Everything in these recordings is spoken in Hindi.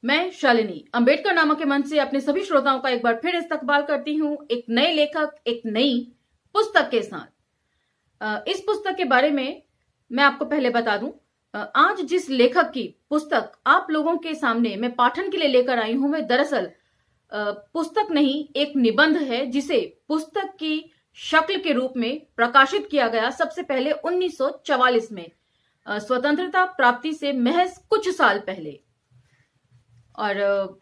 मैं शालिनी अंबेडकर नामा के मंच से अपने सभी श्रोताओं का एक बार फिर इस्तकबाल करती हूं एक नए लेखक, एक नई पुस्तक के साथ। इस पुस्तक के बारे में मैं आपको पहले बता दूं। आज जिस लेखक की पुस्तक आप लोगों के सामने मैं पाठन के लिए लेकर आई हूं, वह दरअसल पुस्तक नहीं, एक निबंध है जिसे पुस्तक की शक्ल के रूप में प्रकाशित किया गया सबसे पहले 1944 में, स्वतंत्रता प्राप्ति से महज कुछ साल पहले। और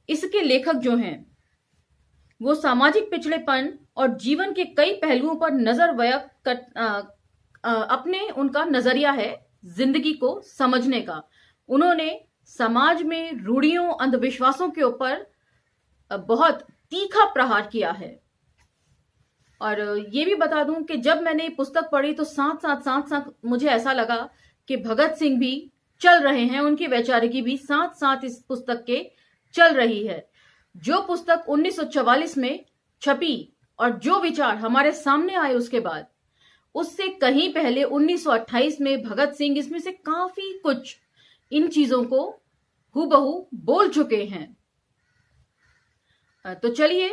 इसके लेखक जो हैं वो सामाजिक पिछड़ेपन और जीवन के कई पहलुओं पर नजर व्यक्त अपने उनका नजरिया है जिंदगी को समझने का। उन्होंने समाज में रूढ़ियों, अंधविश्वासों के ऊपर बहुत तीखा प्रहार किया है। और ये भी बता दूं कि जब मैंने पुस्तक पढ़ी तो साथ साथ मुझे ऐसा लगा कि भगत सिंह भी चल रहे हैं, उनकी वैचारिकी भी साथ साथ इस पुस्तक के चल रही है। जो पुस्तक 1944 में छपी और जो विचार हमारे सामने आए उसके बाद, उससे कहीं पहले 1928 में भगत सिंह इसमें से काफी कुछ इन चीजों को हूबहू बोल चुके हैं। तो चलिए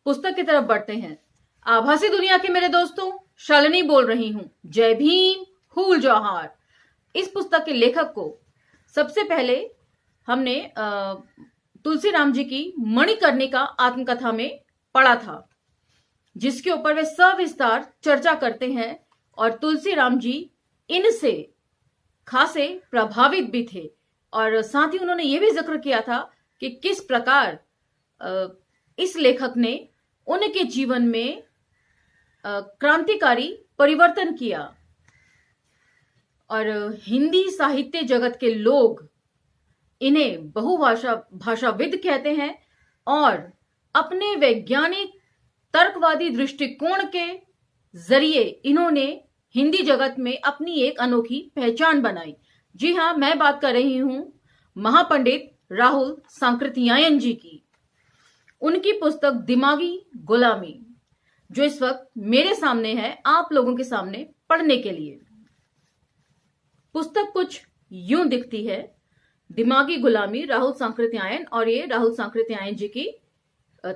पुस्तक की तरफ बढ़ते हैं। आभासी दुनिया के मेरे दोस्तों, शालिनी बोल रही हूं। जय भीम, हूल जोहार। इस पुस्तक के लेखक को सबसे पहले हमने तुलसीराम जी की मणिकर्णिका आत्मकथा में पढ़ा था, जिसके ऊपर वे सविस्तार चर्चा करते हैं। और तुलसीराम जी इनसे खासे प्रभावित भी थे। और साथ ही उन्होंने ये भी जिक्र किया था कि किस प्रकार इस लेखक ने उनके जीवन में क्रांतिकारी परिवर्तन किया। और हिंदी साहित्य जगत के लोग इन्हें भाषाविद कहते हैं और अपने वैज्ञानिक तर्कवादी दृष्टिकोण के जरिए इन्होंने हिंदी जगत में अपनी एक अनोखी पहचान बनाई। जी हां, मैं बात कर रही हूं महापंडित राहुल सांकृत्यायन जी की। उनकी पुस्तक दिमागी गुलामी, जो इस वक्त मेरे सामने है आप लोगों के सामने पढ़ने के लिए। पुस्तक कुछ यूं दिखती है, दिमागी गुलामी, राहुल सांकृत्यायन, और ये राहुल सांकृत्यायन जी की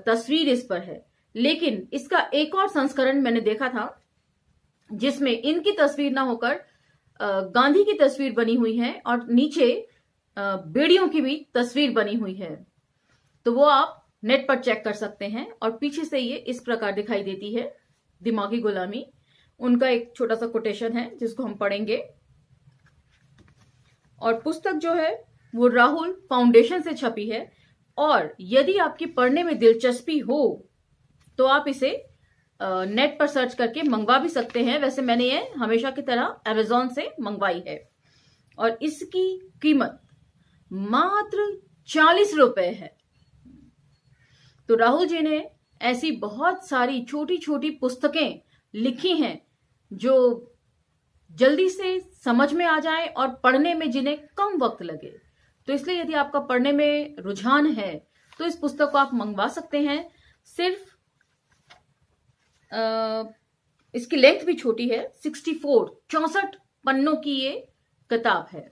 तस्वीर इस पर है। लेकिन इसका एक और संस्करण मैंने देखा था जिसमें इनकी तस्वीर ना होकर गांधी की तस्वीर बनी हुई है और नीचे बेड़ियों की भी तस्वीर बनी हुई है। तो वो आप नेट पर चेक कर सकते हैं। और पीछे से ये इस प्रकार दिखाई देती है, दिमागी गुलामी। उनका एक छोटा सा कोटेशन है जिसको हम पढ़ेंगे। और पुस्तक जो है वो राहुल फाउंडेशन से छपी है। और यदि आपकी पढ़ने में दिलचस्पी हो तो आप इसे नेट पर सर्च करके मंगवा भी सकते हैं। वैसे मैंने ये हमेशा की तरह अमेज़न से मंगवाई है और इसकी कीमत मात्र 40 रुपए है। तो राहुल जी ने ऐसी बहुत सारी छोटी छोटी पुस्तकें लिखी हैं जो जल्दी से समझ में आ जाए और पढ़ने में जिन्हें कम वक्त लगे। तो इसलिए यदि आपका पढ़ने में रुझान है तो इस पुस्तक को आप मंगवा सकते हैं। सिर्फ इसकी लेंथ भी छोटी है, 64 पन्नों की ये किताब है,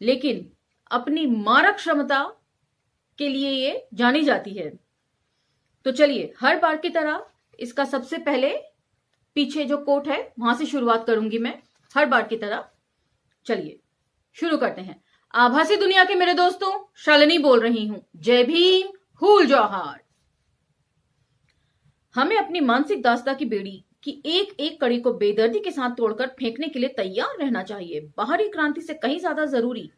लेकिन अपनी मारक क्षमता के लिए ये जानी जाती है। तो चलिए, हर बार की तरह इसका सबसे पहले पीछे जो कोट है वहां से शुरुआत करूंगी मैं, हर बार की तरह। चलिए शुरू करते हैं। आभासी दुनिया के मेरे दोस्तों, शालिनी बोल रही हूं। जय भीम, हूल जोहार। हमें अपनी मानसिक दास्ता की बेड़ी की एक एक कड़ी को बेदर्दी के साथ तोड़कर फेंकने के लिए तैयार रहना चाहिए। बाहरी क्रांति से कहीं ज्यादा जरूरी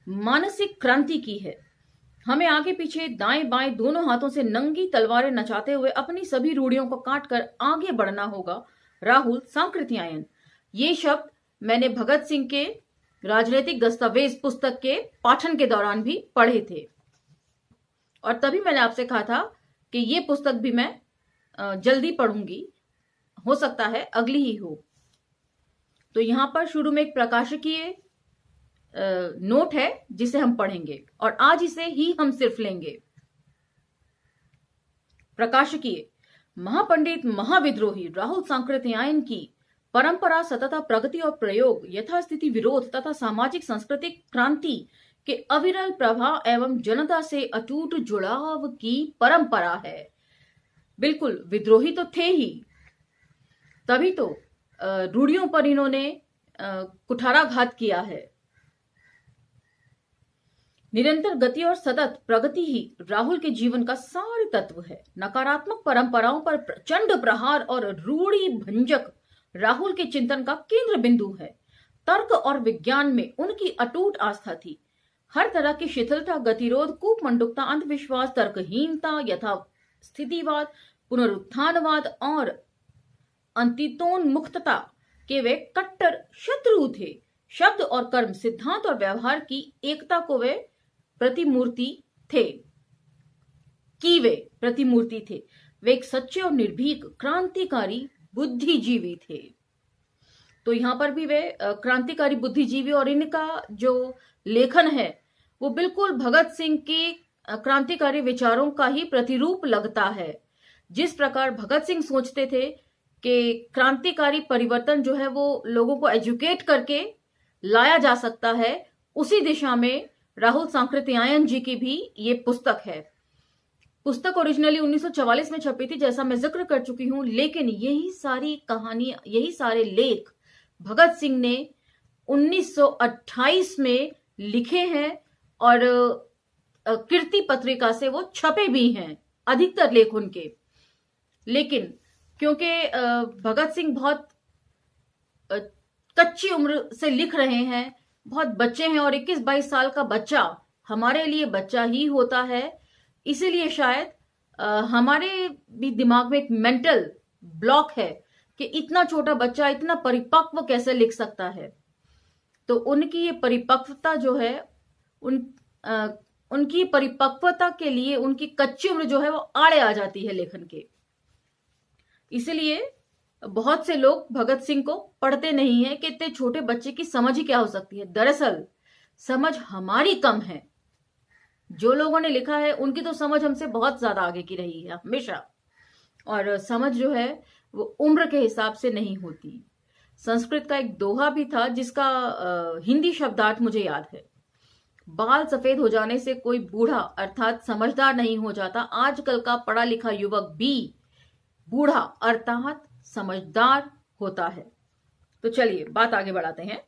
मानसिक क्रांति की है। हमें आगे पीछे, दाएं बाएं दोनों हाथों से नंगी तलवारें नचाते हुए अपनी सभी रूढ़ियों को काट कर आगे बढ़ना होगा। राहुल सांकृत्यायन। ये शब्द मैंने भगत सिंह के राजनीतिक दस्तावेज पुस्तक के पाठन के दौरान भी पढ़े थे और तभी मैंने आपसे कहा था कि ये पुस्तक भी मैं जल्दी पढ़ूंगी, हो सकता है अगली ही हो। तो यहां पर शुरू में एक प्रकाशकीय नोट है जिसे हम पढ़ेंगे और आज इसे ही हम सिर्फ लेंगे। प्रकाशकीय। महापंडित महाविद्रोही राहुल सांकृत्यायन की परंपरा, सतत प्रगति और प्रयोग, यथास्थिति विरोध तथा सामाजिक सांस्कृतिक क्रांति कि अविरल प्रवाह एवं जनता से अटूट जुड़ाव की परंपरा है। बिल्कुल विद्रोही तो थे ही, तभी तो रूढ़ियों पर इन्होंने कुठाराघात किया है। निरंतर गति और सतत प्रगति ही राहुल के जीवन का सार तत्व है। नकारात्मक परंपराओं पर प्रचंड प्रहार और रूढ़ि भंजक राहुल के चिंतन का केंद्र बिंदु है। तर्क और विज्ञान में उनकी अटूट आस्था थी। हर तरह की शिथिलता, गतिरोध, कूपमंडुकता, अंधविश्वास, तर्कहीनता, यथास्थितिवाद, पुनरुत्थानवाद और अंतितोन्मुक्तता के वे कट्टर शत्रु थे। शब्द और कर्म, सिद्धांत और व्यवहार की एकता को वे प्रतिमूर्ति थे वे एक सच्चे और निर्भीक क्रांतिकारी बुद्धिजीवी थे। तो यहां पर भी वे क्रांतिकारी बुद्धिजीवी, और इनका जो लेखन है वो बिल्कुल भगत सिंह के क्रांतिकारी विचारों का ही प्रतिरूप लगता है। जिस प्रकार भगत सिंह सोचते थे कि क्रांतिकारी परिवर्तन जो है वो लोगों को एजुकेट करके लाया जा सकता है, उसी दिशा में राहुल सांकृत्यायन जी की भी ये पुस्तक है। पुस्तक ओरिजिनली 1944 में छपी थी, जैसा मैं जिक्र कर चुकी हूं, लेकिन यही सारी कहानी, यही सारे लेख भगत सिंह ने 1928 में लिखे हैं और कीर्ति पत्रिका से वो छपे भी हैं, अधिकतर लेख उनके। लेकिन क्योंकि भगत सिंह बहुत कच्ची उम्र से लिख रहे हैं, बहुत बच्चे हैं, और 21-22 साल का बच्चा हमारे लिए बच्चा ही होता है, इसीलिए शायद हमारे भी दिमाग में एक मेंटल ब्लॉक है कि इतना छोटा बच्चा इतना परिपक्व कैसे लिख सकता है। तो उनकी ये परिपक्वता जो है, उनकी परिपक्वता के लिए उनकी कच्ची उम्र जो है वो आड़े आ जाती है लेखन के। इसलिए बहुत से लोग भगत सिंह को पढ़ते नहीं है कि इतने छोटे बच्चे की समझ ही क्या हो सकती है। दरअसल समझ हमारी कम है। जो लोगों ने लिखा है उनकी तो समझ हमसे बहुत ज्यादा आगे की रही है हमेशा, और समझ जो है वो उम्र के हिसाब से नहीं होती। संस्कृत का एक दोहा भी था जिसका हिंदी शब्दार्थ मुझे याद है। बाल सफेद हो जाने से कोई बूढ़ा अर्थात समझदार नहीं हो जाता। आजकल का पढ़ा लिखा युवक भी बूढ़ा अर्थात समझदार होता है। तो चलिए बात आगे बढ़ाते हैं।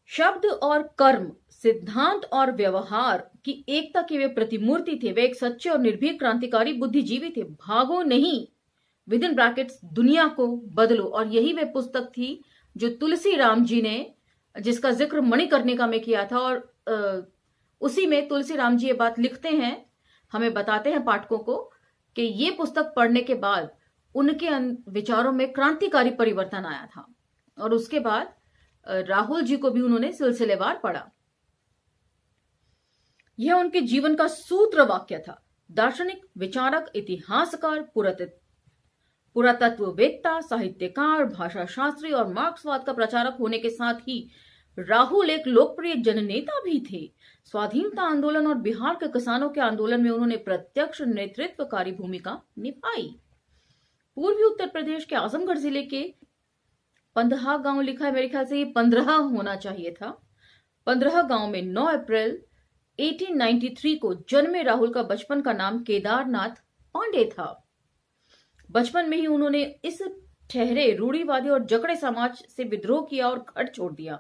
शब्द और कर्म, सिद्धांत और व्यवहार की एकता के वे प्रतिमूर्ति थे। वे एक सच्चे और निर्भीक क्रांतिकारी बुद्धिजीवी थे। भागो नहीं, विद इन ब्रैकेट्स, दुनिया को बदलो। और यही वे पुस्तक थी जो तुलसी राम जी ने, जिसका जिक्र मणिकर्णिका में किया था, और उसी में तुलसी राम जी ये बात लिखते हैं, हमें बताते हैं पाठकों को कि ये पुस्तक पढ़ने के बाद उनके विचारों में क्रांतिकारी परिवर्तन आया था। और उसके बाद राहुल जी को भी उन्होंने सिलसिलेवार पढ़ा। यह उनके जीवन का सूत्र वाक्य था। दार्शनिक, विचारक, इतिहासकार, पुरातत्ववेत्ता, साहित्यकार, भाषा शास्त्री और मार्क्सवाद का प्रचारक होने के साथ ही राहुल एक लोकप्रिय जननेता भी थे। स्वाधीनता आंदोलन और बिहार के किसानों के आंदोलन में उन्होंने प्रत्यक्ष नेतृत्वकारी भूमिका निभाई। पूर्वी उत्तर प्रदेश के आजमगढ़ जिले के पंद्रह गांव लिखा है, मेरे ख्याल से ये 15 होना चाहिए था। 15 गांव में 9 अप्रैल 1893 को जन्मे राहुल का बचपन का नाम केदारनाथ पांडे था। बचपन में ही उन्होंने इस ठहरे रूढ़िवादी और जकड़े समाज से विद्रोह किया और घर छोड़ दिया।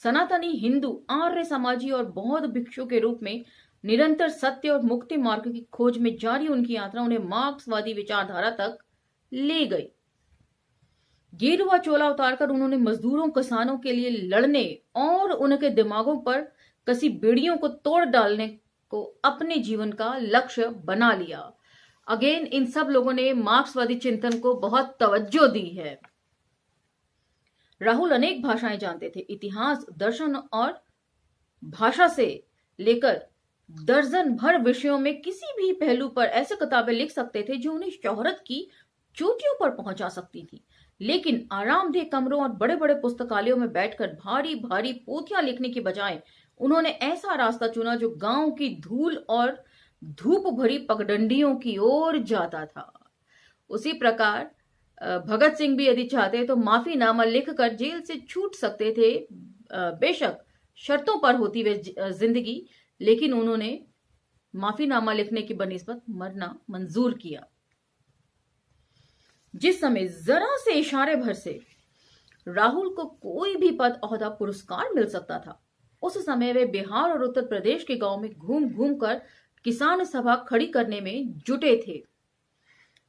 सनातनी, हिंदू, आर्य समाजी और बौद्ध भिक्षु के रूप में निरंतर सत्य और मुक्ति मार्ग की खोज में जारी उनकी यात्रा उन्हें मार्क्सवादी विचारधारा तक ले गई। गेरुआ चोला उतारकर उन्होंने मजदूरों, किसानों के लिए लड़ने और उनके दिमागों पर कसी बेड़ियों को तोड़ डालने को अपने जीवन का लक्ष्य बना लिया। अगेन इन सब लोगों ने मार्क्सवादी चिंतन को बहुत तवज्जो दी है। राहुल अनेक भाषाएं जानते थे। इतिहास, दर्शन और भाषा से लेकर दर्जन भर विषयों में किसी भी पहलू पर ऐसे किताबें लिख सकते थे जो उन्हें शोहरत की चोटियों पर पहुंचा सकती थी। लेकिन आरामदेह कमरों और बड़े बड़े पुस्तकालयों में बैठकर भारी भारी पोथियां लिखने की बजाय उन्होंने ऐसा रास्ता चुना जो गांव की धूल और धूप भरी पगडंडियों की ओर जाता था। उसी प्रकार भगत सिंह भी यदि चाहते तो माफीनामा लिखकर जेल से छूट सकते थे। बेशक शर्तों पर होती वे जिंदगी, लेकिन उन्होंने माफीनामा लिखने की बनिस्बत मरना मंजूर किया। जिस समय जरा से इशारे भर से राहुल को कोई भी पद, ओहदा, पुरस्कार मिल सकता था, उस समय वे बिहार और उत्तर प्रदेश के गांव में घूम घूम कर किसान सभा खड़ी करने में जुटे थे।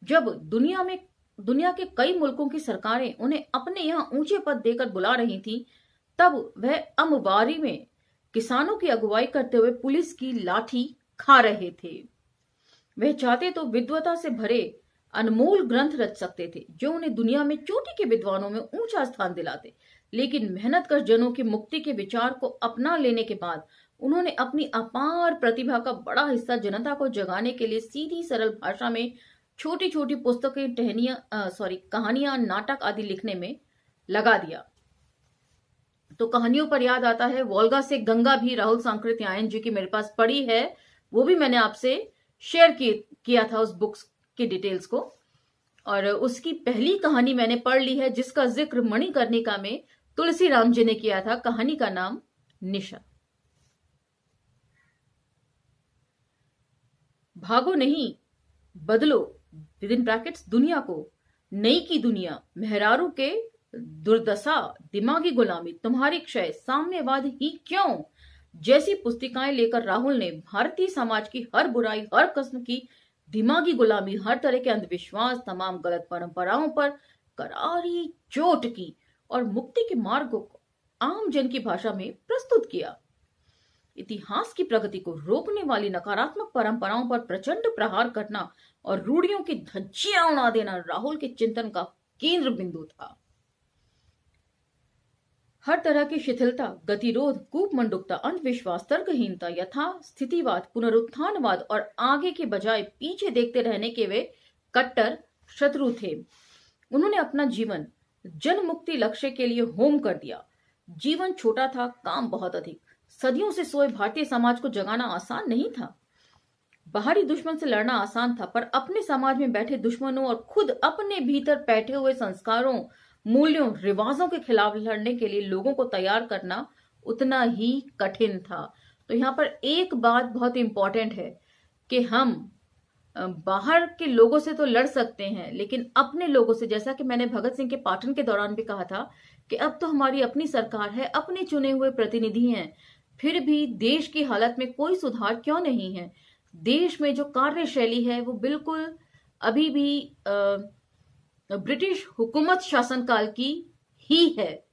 जब दुनिया के कई मुल्कों की सरकारें उन्हें अपने यहाँ ऊंचे पद देकर बुला रही थीं, तब वह अमवारी में किसानों की अगुवाई करते हुए पुलिस की लाठी खा रहे थे। वह चाहते तो विद्वता से भरे अनमोल ग्रंथ रच सकते थे, जो उन्हें दुनिया में चोटी के विद्वानों में ऊंचा स्थान दिलाते। लेकिन मेहनत कर जनों की मुक्ति के विचार को अपना लेने के बाद उन्होंने अपनी अपार प्रतिभा का बड़ा हिस्सा जनता को जगाने के लिए सीधी सरल भाषा में छोटी छोटी पुस्तकें, कहानियां, नाटक आदि लिखने में लगा दिया। तो कहानियों पर याद आता है, वोल्गा से गंगा भी राहुल सांकृत्यायन जी की मेरे पास पड़ी है, वो भी मैंने आपसे शेयर किया था उस बुक्स की डिटेल्स को। और उसकी पहली कहानी मैंने पढ़ ली है, जिसका जिक्र मणिकर्णिका में तुलसी राम जी ने किया था। कहानी का नाम निशा। भागो नहीं, बदलो विद इन ब्रैकेट्स दुनिया को, नई की दुनिया, मेहरारू के दुर्दशा, दिमागी गुलामी, तुम्हारी क्षय, साम्यवाद ही क्यों जैसी पुस्तिकाएं लेकर राहुल ने भारतीय समाज की हर बुराई, हर किस्म की दिमागी गुलामी, हर तरह के अंधविश्वास, तमाम गलत परंपराओं पर करारी चोट की और मुक्ति के मार्गों को आम जन की भाषा में प्रस्तुत किया। इतिहास की प्रगति को रोकने वाली नकारात्मक परंपराओं पर प्रचंड प्रहार करना और रूढ़ियों की धज्जियां उड़ा देना राहुल के चिंतन का केंद्र बिंदु था। हर तरह की शिथिलता, गतिरोध, कूपमंडुकता, अंधविश्वास, तर्कहीनता, यथास्थितिवाद, पुनरुत्थानवाद और आगे के बजाय पीछे देखते रहने के वे कट्टर शत्रु थे। उन्होंने अपना जीवन जन मुक्ति लक्ष्य के लिए होम कर दिया। जीवन छोटा था, काम बहुत अधिक। सदियों से सोए भारतीय समाज को जगाना आसान नहीं था। बाहरी दुश्मन से लड़ना आसान था, पर अपने समाज में बैठे दुश्मनों और खुद अपने भीतर बैठे हुए संस्कारों, मूल्यों, रिवाजों के खिलाफ लड़ने के लिए लोगों को तैयार करना उतना ही कठिन था। तो यहाँ पर एक बात बहुत इंपॉर्टेंट है कि हम बाहर के लोगों से तो लड़ सकते हैं, लेकिन अपने लोगों से, जैसा कि मैंने भगत सिंह के पाटन के दौरान भी कहा था कि अब तो हमारी अपनी सरकार है, अपने चुने हुए प्रतिनिधि हैं, फिर भी देश की हालत में कोई सुधार क्यों नहीं है। देश में जो कार्यशैली है वो बिल्कुल अभी भी ब्रिटिश हुकूमत शासनकाल की ही है,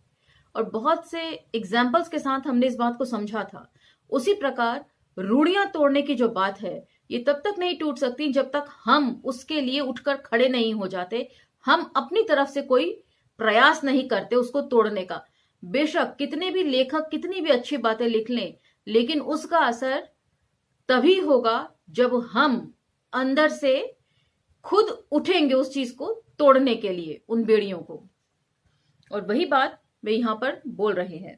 और बहुत से एग्जाम्पल्स के साथ हमने इस बात को समझा था। उसी प्रकार रूढ़ियां तोड़ने की जो बात है, ये तब तक नहीं टूट सकती जब तक हम उसके लिए उठकर खड़े नहीं हो जाते, हम अपनी तरफ से कोई प्रयास नहीं करते उसको तोड़ने का। बेशक कितने भी लेखक कितनी भी अच्छी बातें लिख लें, लेकिन उसका असर तभी होगा जब हम अंदर से खुद उठेंगे उस चीज को तोड़ने के लिए, उन बेड़ियों को। और वही बात वे यहां पर बोल रहे हैं।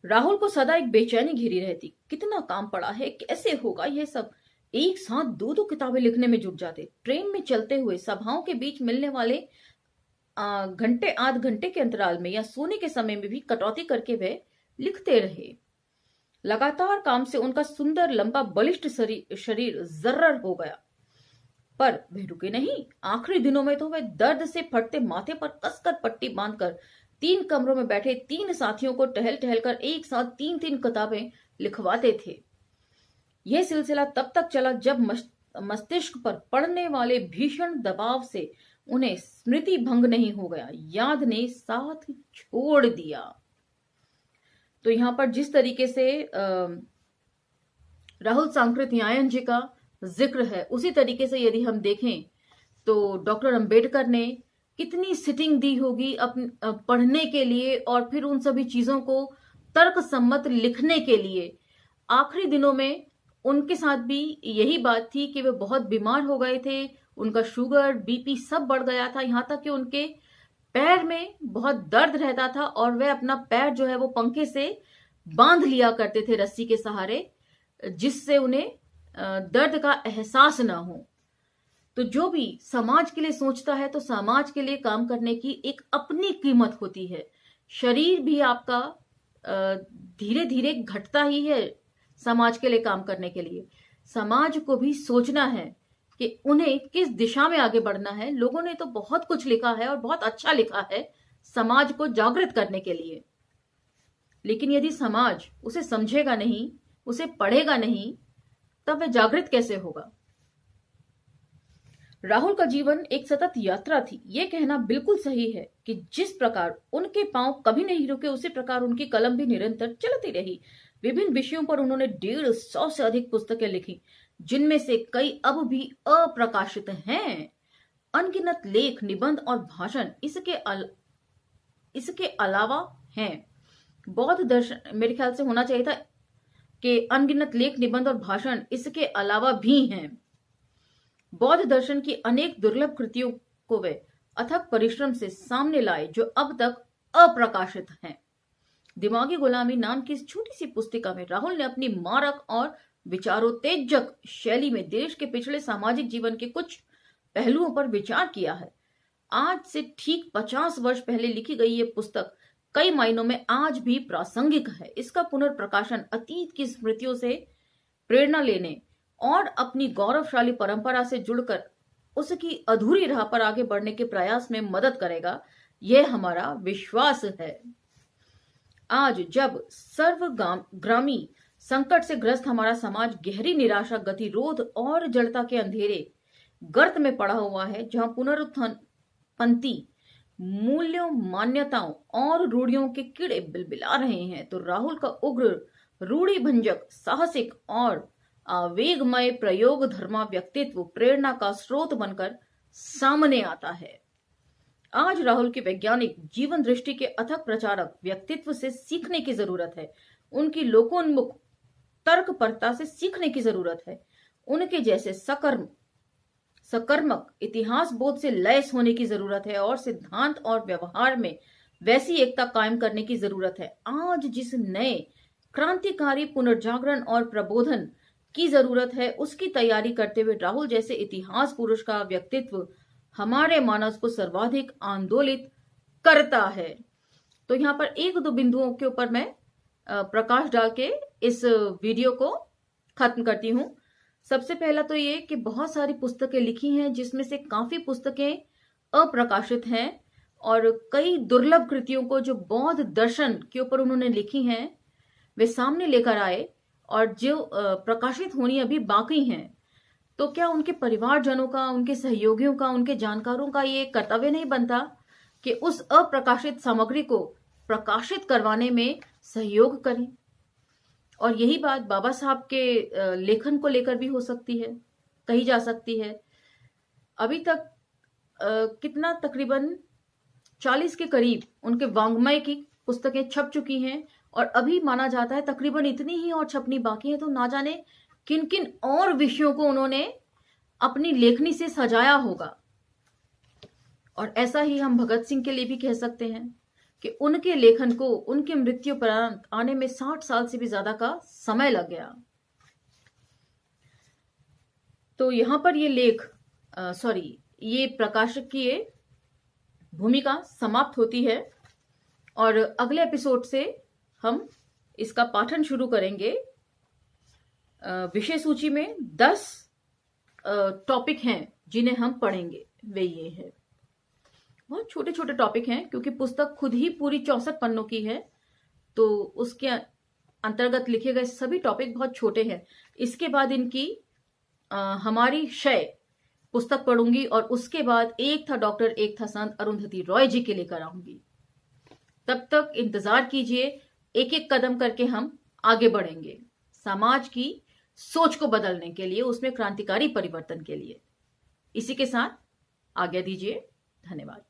राहुल को सदा एक बेचैनी घिरी रहती, कितना काम पड़ा है, कैसे होगा यह सब। एक साथ दो दो किताबें लिखने में जुट जाते। ट्रेन में चलते हुए, सभाओं के बीच मिलने वाले घंटे आध घंटे के अंतराल में या सोने के समय में भी कटौती करके वे लिखते रहे। लगातार काम से उनका सुंदर लंबा बलिष्ठ शरीर जर्रर हो गया, पर वे रुके नहीं। आखिरी दिनों में तो वे दर्द से फटते माथे पर कसकर पट्टी बांधकर 3 कमरों में बैठे 3 साथियों को टहल टहल कर एक साथ 3-3 किताबें लिखवाते थे। यह सिलसिला तब तक चला जब मस्तिष्क पर पड़ने वाले भीषण दबाव से उन्हें स्मृति भंग नहीं हो गया, याद ने साथ छोड़ दिया। तो यहां पर जिस तरीके से राहुल सांकृत्यायन जी का जिक्र है, उसी तरीके से यदि हम देखें तो डॉक्टर अंबेडकर ने कितनी सिटिंग दी होगी पढ़ने के लिए और फिर उन सभी चीजों को तर्क सम्मत लिखने के लिए। आखिरी दिनों में उनके साथ भी यही बात थी कि वे बहुत बीमार हो गए थे, उनका शुगर, बीपी सब बढ़ गया था, यहां तक कि उनके पैर में बहुत दर्द रहता था और वे अपना पैर जो है वो पंखे से बांध लिया करते थे रस्सी के सहारे, जिससे उन्हें दर्द का एहसास ना हो। तो जो भी समाज के लिए सोचता है तो समाज के लिए काम करने की एक अपनी कीमत होती है। शरीर भी आपका धीरे धीरे घटता ही है समाज के लिए काम करने के लिए। समाज को भी सोचना है कि उन्हें किस दिशा में आगे बढ़ना है। लोगों ने तो बहुत कुछ लिखा है और बहुत अच्छा लिखा है समाज को जागृत करने के लिए, लेकिन यदि समाज उसे समझेगा नहीं, उसे पढ़ेगा नहीं, तब वह जागृत कैसे होगा। राहुल का जीवन एक सतत यात्रा थी। यह कहना बिल्कुल सही है कि जिस प्रकार उनके पांव कभी नहीं रुके, उसी प्रकार उनकी कलम भी निरंतर चलती रही। विभिन्न विषयों पर उन्होंने 150 से अधिक पुस्तकें लिखी, जिनमें से कई अब भी अप्रकाशित हैं। अनगिनत लेख, निबंध और भाषण इसके अलावा हैं। बौद्ध दर्शन, मेरे ख्याल से होना चाहिए था कि अनगिनत लेख, निबंध और भाषण इसके अलावा भी हैं। बौद्ध दर्शन की अनेक दुर्लभ कृतियों को वे अथक परिश्रम से सामने लाए, जो अब तक अप्रकाशित हैं। दिमागी गुलामी नाम की इस छोटी सी पुस्तिका में राहुल ने अपनी मारक और विचारोत्तेजक शैली में देश के पिछले सामाजिक जीवन के कुछ पहलुओं पर विचार किया है। आज से ठीक 50 वर्ष पहले लिखी गई ये पुस्तक कई मायनों में आज भी प्रासंगिक है। इसका पुनर्प्रकाशन अतीत की स्मृतियों से प्रेरणा लेने और अपनी गौरवशाली परंपरा से जुड़कर उसकी अधूरी राह पर आगे बढ़ने के प्रयास में मदद करेगा, यह हमारा विश्वास है। आज जब सर्वग्रामी संकट से ग्रस्त हमारा समाज गहरी निराशा, गतिरोध और जड़ता के अंधेरे गर्त में पड़ा हुआ है, जहां पुनरुत्थान पंथी मूल्यों, मान्यताओं और रूढ़ियों के कीड़े बिलबिला रहे हैं, तो राहुल का उग्र, रूढ़ी भंजक, साहसिक और आवेगमय प्रयोग धर्मा व्यक्तित्व प्रेरणा का स्रोत बनकर सामने आता है। आज राहुल के वैज्ञानिक जीवन दृष्टि के अथक प्रचारक व्यक्तित्व से सीखने की जरूरत है। उनकी लोकोन्मुख तर्कपरता से सीखने की जरूरत है। उनके जैसे सकर्मक इतिहास बोध से लैस होने की जरूरत है और सिद्धांत और व्यवहार में वैसी एकता कायम करने की जरूरत है। आज जिस नए क्रांतिकारी पुनर्जागरण और प्रबोधन की जरूरत है, उसकी तैयारी करते हुए राहुल जैसे इतिहास पुरुष का व्यक्तित्व हमारे मानस को सर्वाधिक आंदोलित करता है। तो यहाँ पर एक दो बिंदुओं के ऊपर मैं प्रकाश डाल के इस वीडियो को खत्म करती हूँ। सबसे पहला तो ये कि बहुत सारी पुस्तकें लिखी हैं, जिसमें से काफी पुस्तकें अप्रकाशित हैं और कई दुर्लभ कृतियों को जो बौद्ध दर्शन के ऊपर उन्होंने लिखी हैं वे सामने लेकर आए, और जो प्रकाशित होनी अभी बाकी हैं। तो क्या उनके परिवारजनों का, उनके सहयोगियों का, उनके जानकारों का ये कर्तव्य नहीं बनता कि उस अप्रकाशित सामग्री को प्रकाशित करवाने में सहयोग करें? और यही बात बाबा साहब के लेखन को लेकर भी हो सकती है, कही जा सकती है। अभी तक कितना, तकरीबन 40 के करीब उनके वाङ्मय की पुस्तकें छप चुकी हैं और अभी माना जाता है तकरीबन इतनी ही और छपनी बाकी है। तो ना जाने किन किन और विषयों को उन्होंने अपनी लेखनी से सजाया होगा। और ऐसा ही हम भगत सिंह के लिए भी कह सकते हैं कि उनके लेखन को उनकी मृत्यु पर आने में 60 साल से भी ज्यादा का समय लग गया। तो यहां पर ये ये प्रकाशक की ये भूमिका समाप्त होती है और अगले एपिसोड से हम इसका पाठन शुरू करेंगे। विषय सूची में 10 टॉपिक हैं जिन्हें हम पढ़ेंगे। वे ये है, बहुत छोटे छोटे टॉपिक हैं क्योंकि पुस्तक खुद ही पूरी 64 पन्नों की है, तो उसके अंतर्गत लिखे गए सभी टॉपिक बहुत छोटे हैं। इसके बाद इनकी हमारी शय पुस्तक पढ़ूंगी और उसके बाद एक था डॉक्टर, एक था संत अरुंधति रॉय जी के लेकर आऊंगी। तब तक इंतजार कीजिए, एक एक कदम करके हम आगे बढ़ेंगे समाज की सोच को बदलने के लिए, उसमें क्रांतिकारी परिवर्तन के लिए। इसी के साथ आज्ञा दीजिए। धन्यवाद।